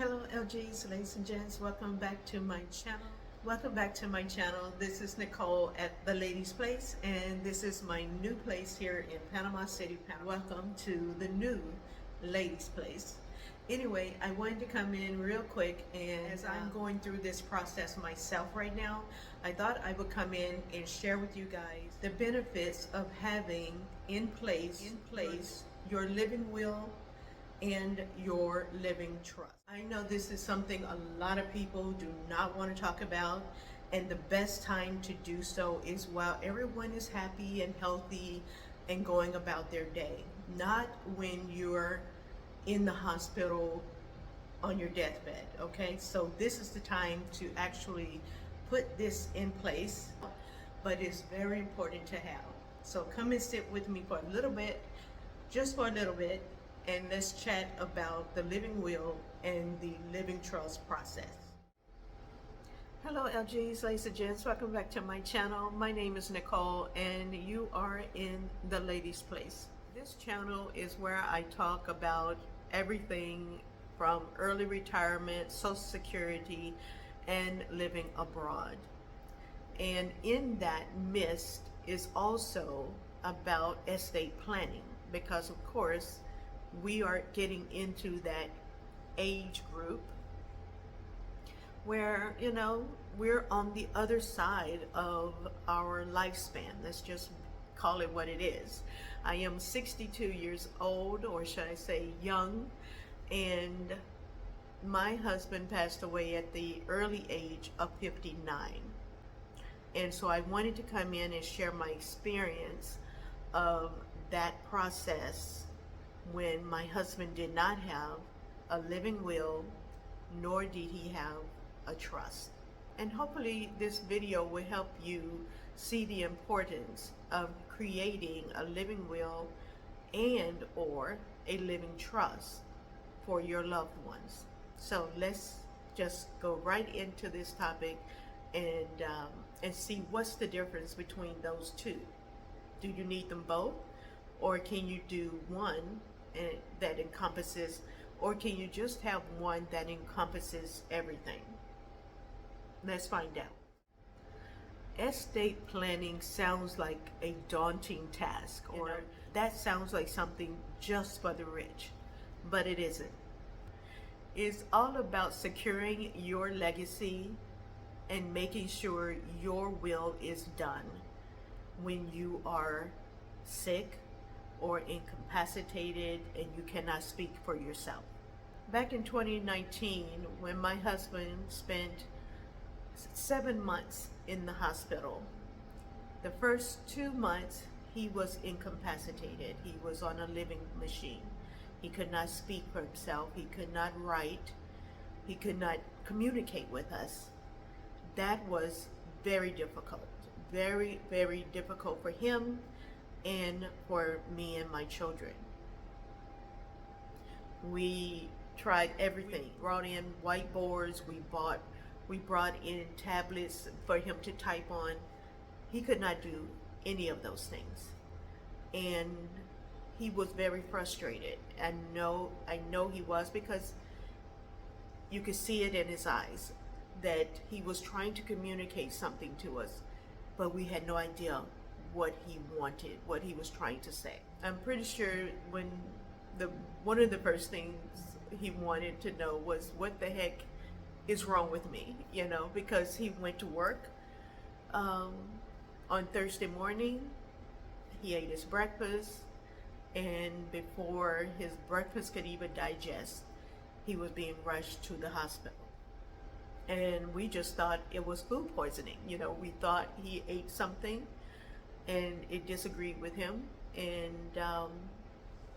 Hello LGs, ladies and gents, welcome back to my channel. Welcome back to my channel. This is Nicole at the Ladies Place, and this is my new place here in Panama City, Panama. Welcome to the new Ladies Place. Anyway, I wanted to come in real quick, and as I'm going through this process myself right now, I thought I would come in and share with you guys the benefits of having in place your living will and your living trust. I know this is something a lot of people do not want to talk about, and the best time to do so is while everyone is happy and healthy and going about their day, not when you're in the hospital on your deathbed. Okay, so this is the time to actually put this in place, but it's very important to have. So come and sit with me for a little bit, just for a little bit, and let's chat about the living will and the living trust process. Hello LGs, ladies and gents, welcome back to my channel. My name is Nicole and you are in the Ladies Place. This channel is where I talk about everything from early retirement, Social Security, and living abroad. And in that midst is also about estate planning, because of course we are getting into that age group where, you know, we're on the other side of our lifespan. Let's just call it what it is. I am 62 years old, or should I say young, and my husband passed away at the early age of 59. And so I wanted to come in and share my experience of that process when my husband did not have a living will, nor did he have a trust. And hopefully this video will help you see the importance of creating a living will and or a living trust for your loved ones. So let's just go right into this topic and see what's the difference between those two. Do you need them both, or can you do one that encompasses, or can you just have one that encompasses everything? Let's find out. Estate planning sounds like a daunting task, or that sounds like something just for the rich, but it isn't. It's all about securing your legacy and making sure your will is done when you are sick or incapacitated and you cannot speak for yourself. Back in 2019, when my husband spent 7 months in the hospital, the first 2 months he was incapacitated. He was on a living machine. He could not speak for himself. He could not write. He could not communicate with us. That was very difficult. Very, very difficult for him and for me and my children. We tried everything. We brought in whiteboards. We brought in tablets for him to type on. He could not do any of those things, and he was very frustrated. I know he was, because you could see it in his eyes that he was trying to communicate something to us, but we had no idea what he wanted, what he was trying to say. I'm pretty sure one of the first things he wanted to know was what the heck is wrong with me, you know, because he went to work on Thursday morning. He ate his breakfast, and before his breakfast could even digest, he was being rushed to the hospital. And we just thought it was food poisoning. You know, we thought he ate something and it disagreed with him, and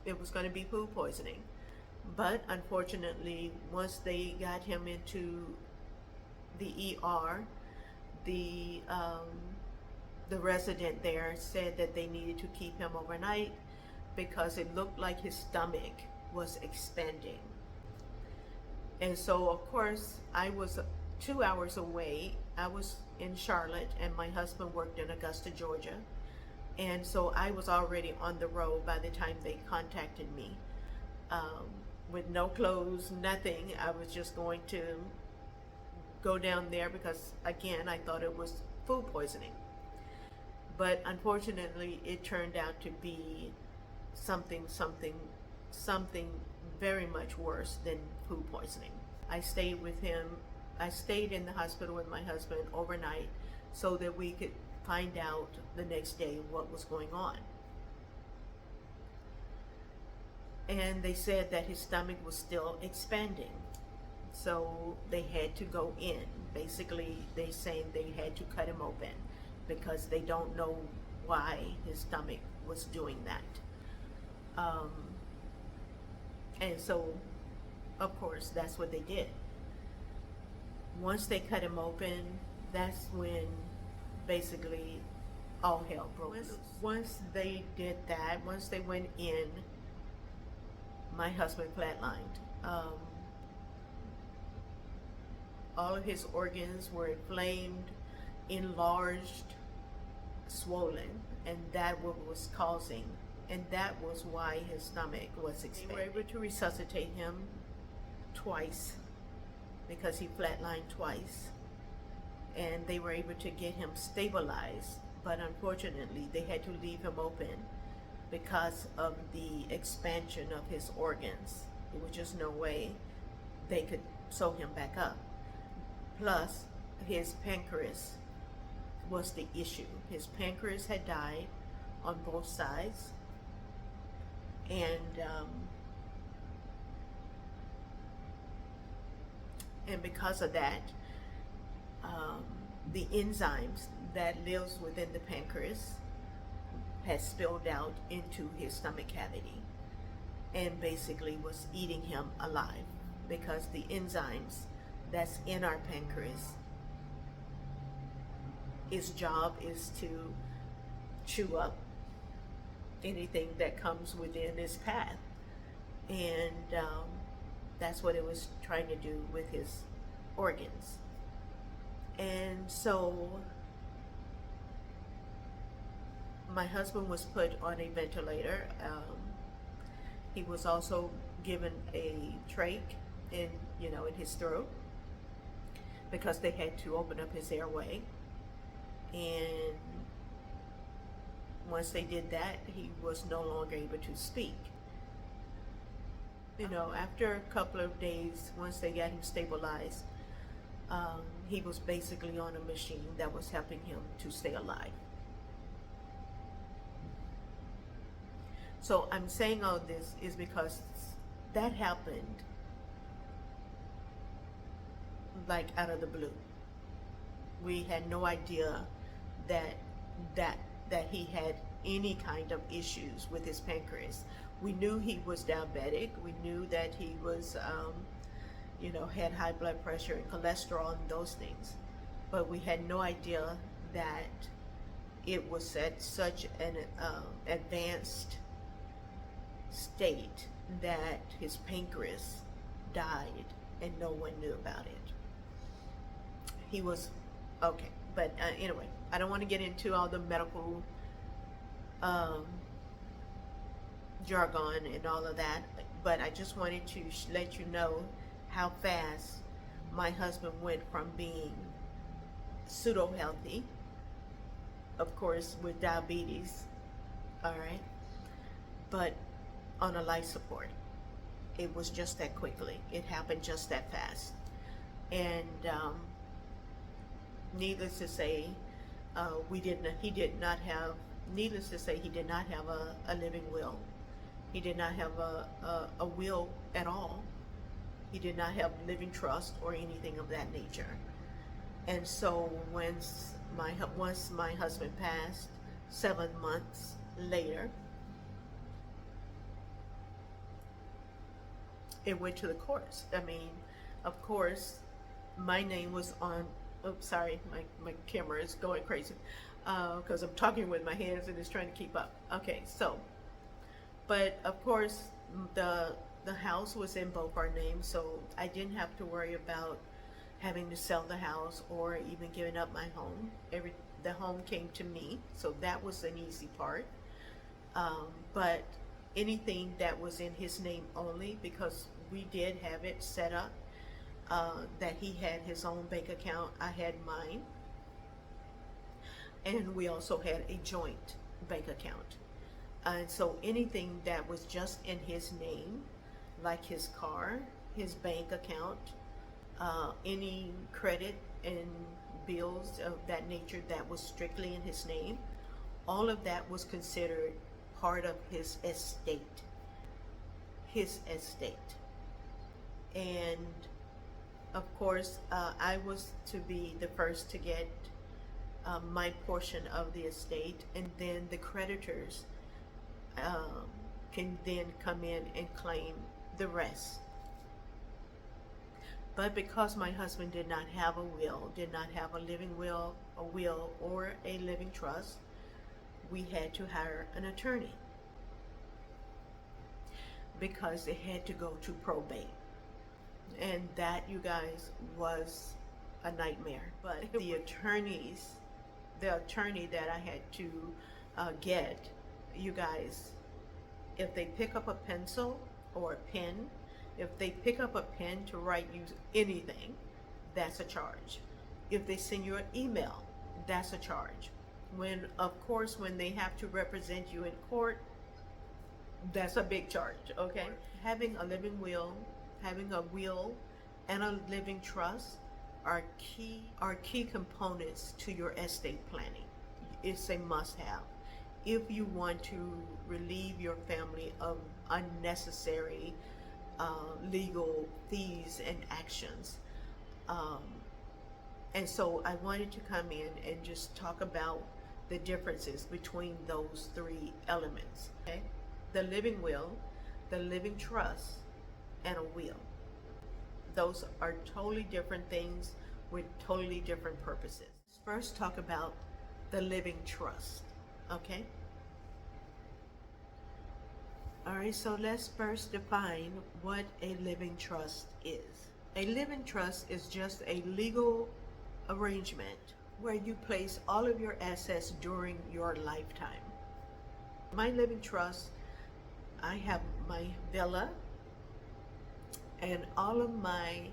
it was going to be food poisoning. But unfortunately, once they got him into the ER, the resident there said that they needed to keep him overnight because it looked like his stomach was expanding. And so of course I was 2 hours away. I was in Charlotte and my husband worked in Augusta, Georgia. And so I was already on the road by the time they contacted me. with no clothes, nothing. I was just going to go down there because, again, I thought it was food poisoning. But unfortunately, it turned out to be something very much worse than food poisoning. I stayed with him. I stayed in the hospital with my husband overnight so that we could find out the next day what was going on. And they said that his stomach was still expanding. So they had to go in. Basically, they saying they had to cut him open because they don't know why his stomach was doing that. And so, of course, that's what they did. Once they cut him open, that's when basically all hell broke loose. Once they did that, once they went in, my husband flatlined. All of his organs were inflamed, enlarged, swollen, and that was causing, and that was why his stomach was expanding. They were able to resuscitate him twice because he flatlined twice, and they were able to get him stabilized, but unfortunately they had to leave him open because of the expansion of his organs. There was just no way they could sew him back up. Plus, his pancreas was the issue. His pancreas had died on both sides, and because of that, the enzymes that lives within the pancreas had spilled out into his stomach cavity and basically was eating him alive, because the enzymes that's in our pancreas, its job is to chew up anything that comes within its path, and that's what it was trying to do with his organs. And so my husband was put on a ventilator. He was also given a trach in his throat, because they had to open up his airway. And once they did that, he was no longer able to speak. After a couple of days, once they got him stabilized, he was basically on a machine that was helping him to stay alive. So I'm saying all this is because that happened like out of the blue. We had no idea that he had any kind of issues with his pancreas. We knew he was diabetic. We knew that he was, had high blood pressure and cholesterol and those things. But we had no idea that it was at such an advanced state that his pancreas died and no one knew about it. He was okay, but anyway, I don't want to get into all the medical jargon and all of that, but I just wanted to let you know how fast my husband went from being pseudo healthy, of course with diabetes, all right, but on a life support. It was just that quickly. It happened just that fast. And needless to say, he did not have a living will. He did not have a will at all. He did not have living trust or anything of that nature. And so once my husband passed, 7 months later, it went to the courts. I mean, of course, my name was on. Oops, sorry, my camera is going crazy because I'm talking with my hands and it's trying to keep up. Okay, so, but of course, the house was in both our names, so I didn't have to worry about having to sell the house or even giving up my home. The home came to me, so that was an easy part. But anything that was in his name only, because we did have it set up that he had his own bank account, I had mine, and we also had a joint bank account. And so anything that was just in his name, like his car, his bank account, any credit and bills of that nature that was strictly in his name, all of that was considered part of his estate. His estate. And of course, I was to be the first to get my portion of the estate, and then the creditors can then come in and claim the rest. But because my husband did not have a will, did not have a living will, or a living trust, we had to hire an attorney because it had to go to probate. And that, you guys, was a nightmare. But the attorney that I had to get, you guys, if they pick up a pencil or a pen, if they pick up a pen to write you anything, that's a charge. If they send you an email, that's a charge. Of course, when they have to represent you in court, that's a big charge, okay? Having a living will, having a will and a living trust are key components to your estate planning. It's a must-have if you want to relieve your family of unnecessary legal fees and actions. And so I wanted to come in and just talk about the differences between those three elements, okay? The living will, the living trust, and a will. Those are totally different things with totally different purposes. Let's first talk about the living trust, okay? All right, so let's first define what a living trust is. A living trust is just a legal arrangement where you place all of your assets during your lifetime. My living trust, I have my villa and all of my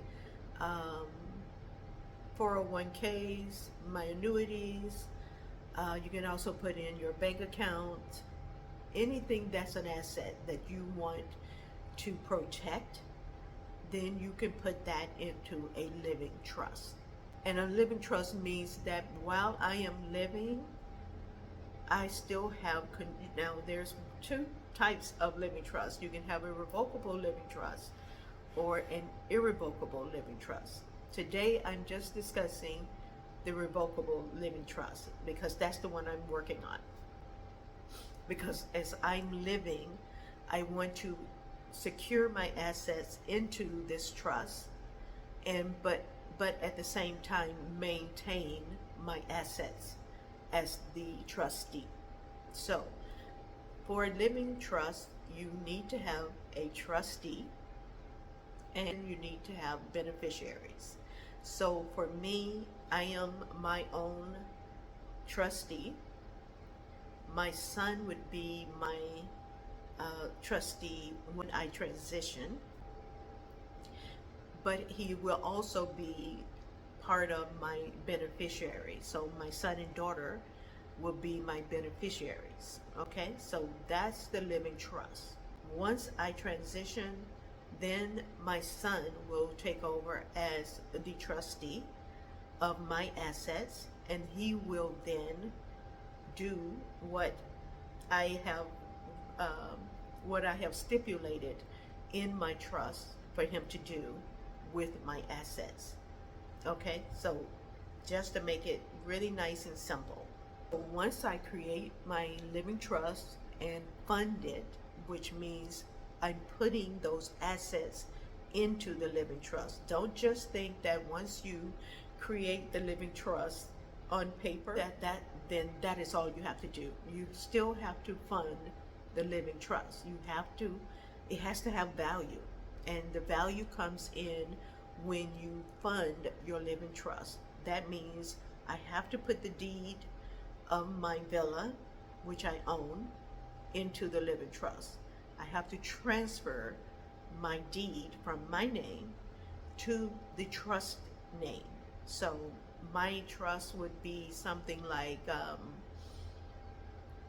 401ks, my annuities. You can also put in your bank account, anything that's an asset that you want to protect, then you can put that into a living trust. And a living trust means that while I am living, I still have, now there's two types of living trust. You can have a revocable living trust or an irrevocable living trust. Today I'm just discussing the revocable living trust because that's the one I'm working on. Because as I'm living, I want to secure my assets into this trust, and but at the same time maintain my assets as the trustee. So for a living trust, you need to have a trustee and you need to have beneficiaries. So for me, I am my own trustee. My son would be my trustee when I transition, but he will also be part of my beneficiary. So my son and daughter will be my beneficiaries, okay? So that's the living trust. Once I transition, then my son will take over as the trustee of my assets, and he will then do what I have stipulated in my trust for him to do with my assets. Okay, so just to make it really nice and simple. Once I create my living trust and fund it, which means I'm putting those assets into the living trust. Don't just think that once you create the living trust on paper then that is all you have to do. You still have to fund the living trust. It has to have value, and the value comes in when you fund your living trust. That means I have to put the deed of my villa, which I own, into the living trust. I have to transfer my deed from my name to the trust name. So my trust would be something like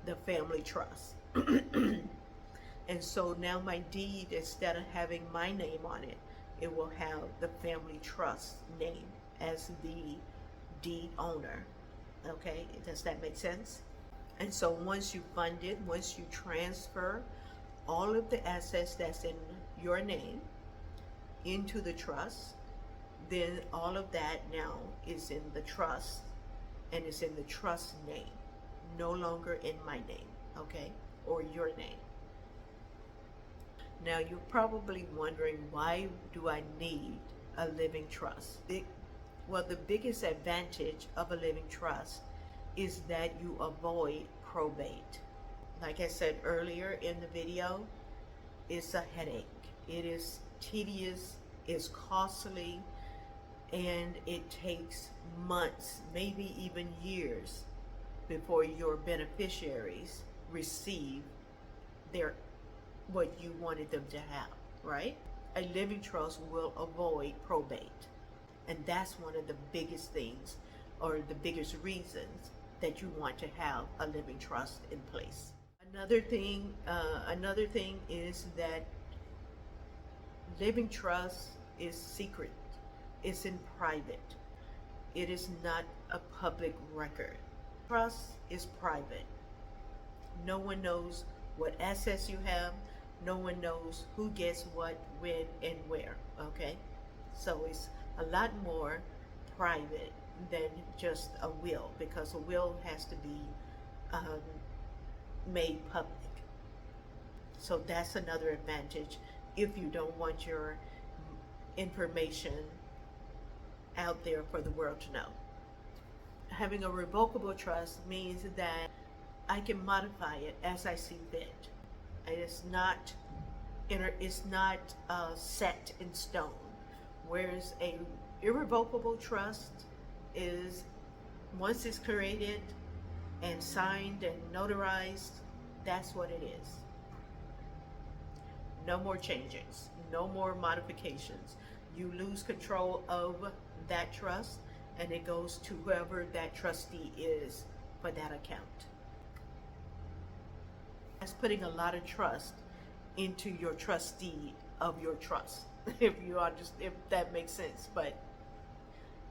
the family trust. And so now my deed, instead of having my name on it, it will have the family trust name as the deed owner. Okay, does that make sense? And so once you fund it, once you transfer all of the assets that's in your name into the trust, then all of that now is in the trust and it's in the trust name, no longer in my name, okay, or your name. Now you're probably wondering, why do I need a living trust? Well, the biggest advantage of a living trust is that you avoid probate. Like I said earlier in the video, it's a headache. It is tedious, it's costly, and it takes months, maybe even years, before your beneficiaries receive their what you wanted them to have, right? A living trust will avoid probate. And that's one of the biggest things, or the biggest reasons that you want to have a living trust in place. Another thing is that living trust is secret. It's in private. It is not a public record. Trust is private. No one knows what assets you have. No one knows who gets what, when, and where, okay? So it's a lot more private than just a will, because a will has to be made public. So that's another advantage if you don't want your information out there for the world to know. Having a revocable trust means that I can modify it as I see fit. It's not set in stone. Whereas a irrevocable trust is, once it's created and signed and notarized, that's what it is. No more changes, no more modifications. You lose control of that trust and it goes to whoever that trustee is for that account. That's putting a lot of trust into your trustee of your trust, if that makes sense. But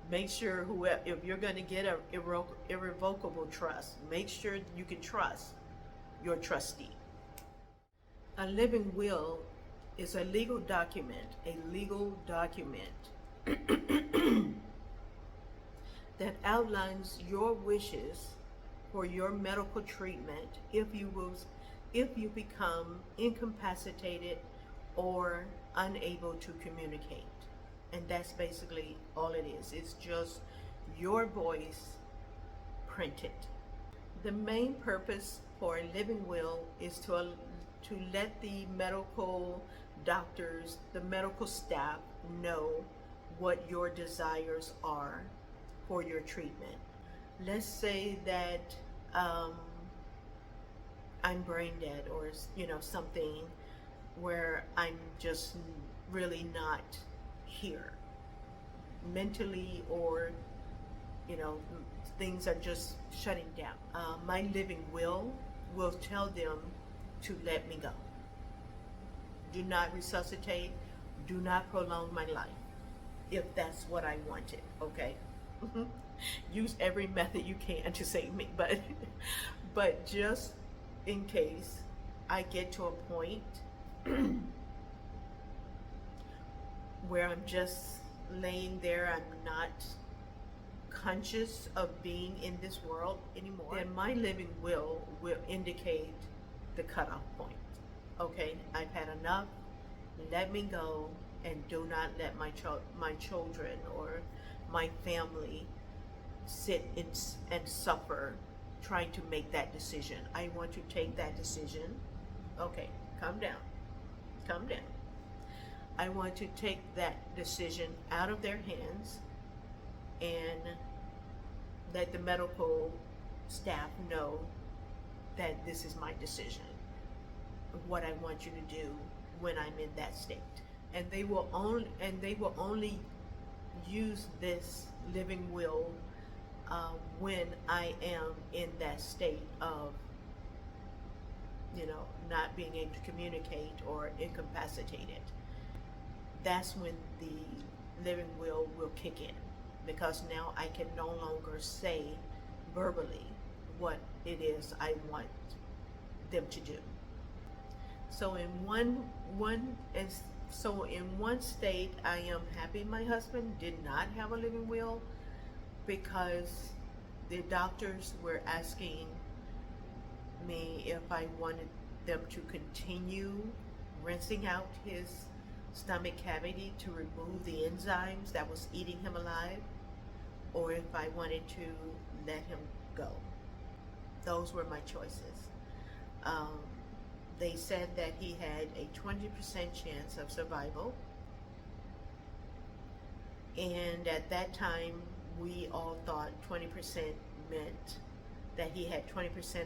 make sure if you're going to get an irrevocable trust, make sure you can trust your trustee. A living will is a legal document that outlines your wishes for your medical treatment if you become incapacitated or unable to communicate. And that's basically all it is. It's just your voice printed. The main purpose for a living will is to let the medical doctors, the medical staff, know what your desires are for your treatment. Let's say that I'm brain dead, or something where I'm just really not here mentally, or things are just shutting down. My living will tell them to let me go. Do not resuscitate, do not prolong my life, if that's what I wanted, okay? Use every method you can to save me, but just in case I get to a point where I'm just laying there, I'm not conscious of being in this world anymore, then my living will indicate the cutoff point. Okay, I've had enough, let me go, and do not let my children or my family sit and suffer trying to make that decision. I want to take that decision. Okay, calm down. I want to take that decision out of their hands and let the medical staff know that this is my decision. what I want you to do when I'm in that state. And they will only use this living will when I am in that state of, not being able to communicate or incapacitated. That's when the living will kick in, because now I can no longer say verbally what it is I want them to do. So in one is so in one state, I am happy my husband did not have a living will, because the doctors were asking me if I wanted them to continue rinsing out his stomach cavity to remove the enzymes that was eating him alive, or if I wanted to let him go. Those were my choices. Um, they said that he had a 20% chance of survival, and at that time we all thought 20% meant that he had 20%.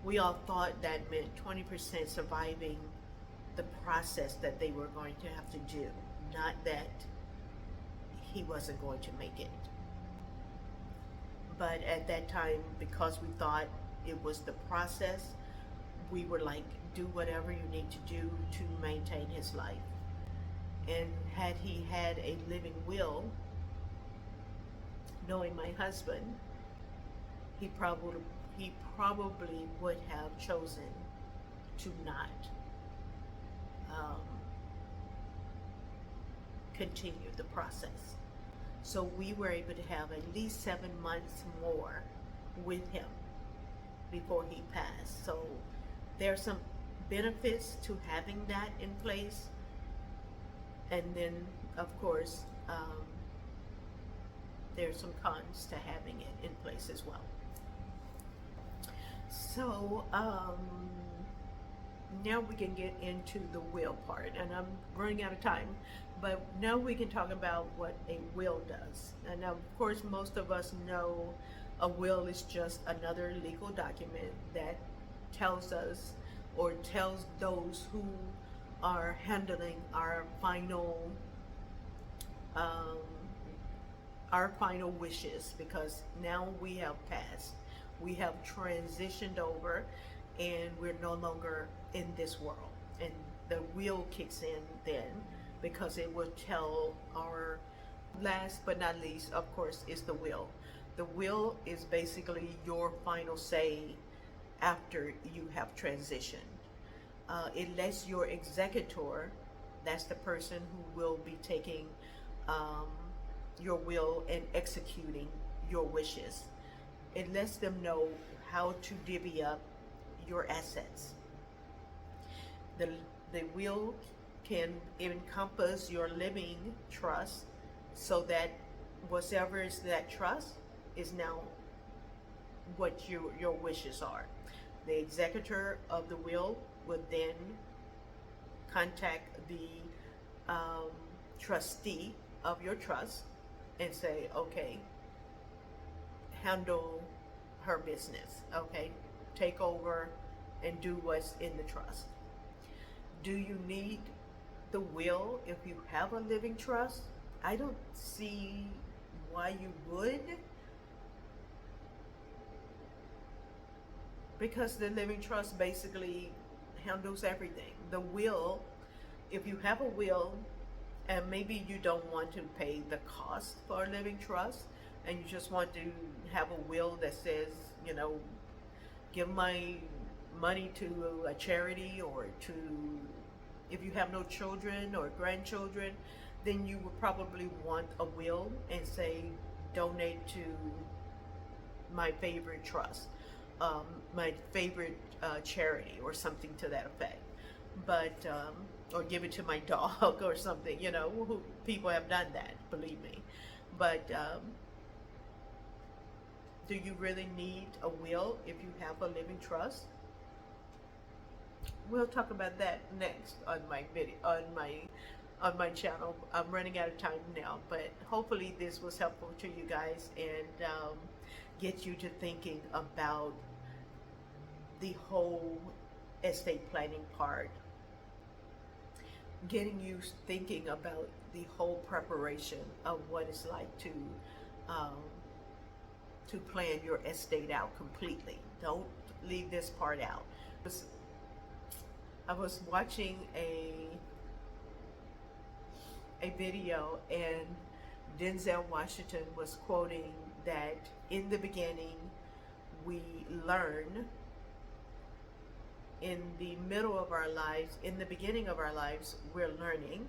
We all thought that meant 20% surviving the process that they were going to have to do, not that he wasn't going to make it. But at that time, because we thought it was the process, we were like, do whatever you need to do to maintain his life. And had he had a living will, knowing my husband, he probably would have chosen to not continue the process. So we were able to have at least 7 months more with him before he passed. So there are some benefits to having that in place, and then of course there's some cons to having it in place as well. So now we can get into the will part, and I'm running out of time, but now we can talk about what a will does. And now, of course, most of us know a will is just another legal document that tells us, or tells those who are handling our final wishes, because now we have passed, we have transitioned over, and we're no longer in this world. And the will kicks in then, because it will tell our, last but not least, of course, is the will. The will is basically your final say after you have transitioned. It lets your executor, that's the person who will be taking your will and executing your wishes, it lets them know how to divvy up your assets. The will can encompass your living trust, so that whatever is that trust is now what your wishes are. The executor of the will would then contact the trustee of your trust and say, okay, handle her business, okay, take over and do what's in the trust. Do you need the will if you have a living trust? I don't see why you would, because the living trust basically handles everything. The will, if you have a will and maybe you don't want to pay the cost for a living trust, and you just want to have a will that says, give my money to a charity, or to, if you have no children or grandchildren, then you would probably want a will and say, donate to my favorite trust, my favorite charity, or something to that effect. But or give it to my dog or something. People have done that, believe me. But do you really need a will if you have a living trust? We'll talk about that next on my video, on my channel. I'm running out of time now, but hopefully this was helpful to you guys, and get you to thinking about the whole estate planning part, getting you thinking about the whole preparation of what it's like um, to plan your estate out completely. Don't leave this part out. I was watching a video, and Denzel Washington was quoting that in the beginning we learn, in the middle of our lives, in the beginning of our lives we're learning,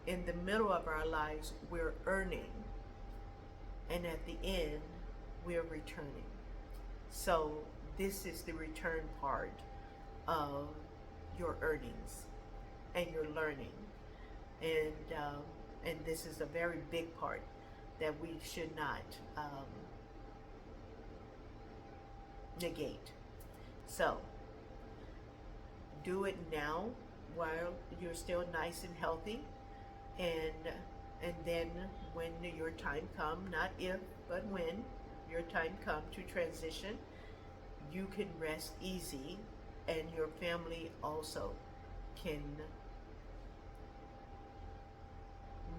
in the middle of our lives we're earning, and at the end we're returning. So this is the return part of your earnings and your learning, and this is a very big part that we should not negate. So do it now while you're still nice and healthy, and then when your time come, not if but when your time come to transition, you can rest easy, and your family also can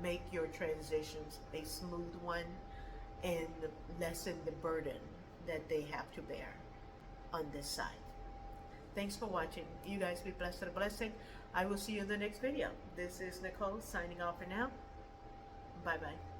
make your transitions a smooth one and lessen the burden that they have to bear on this side. Thanks for watching. You guys be blessed and a blessing. I will see you in the next video. This is Nicole signing off for now. Bye bye.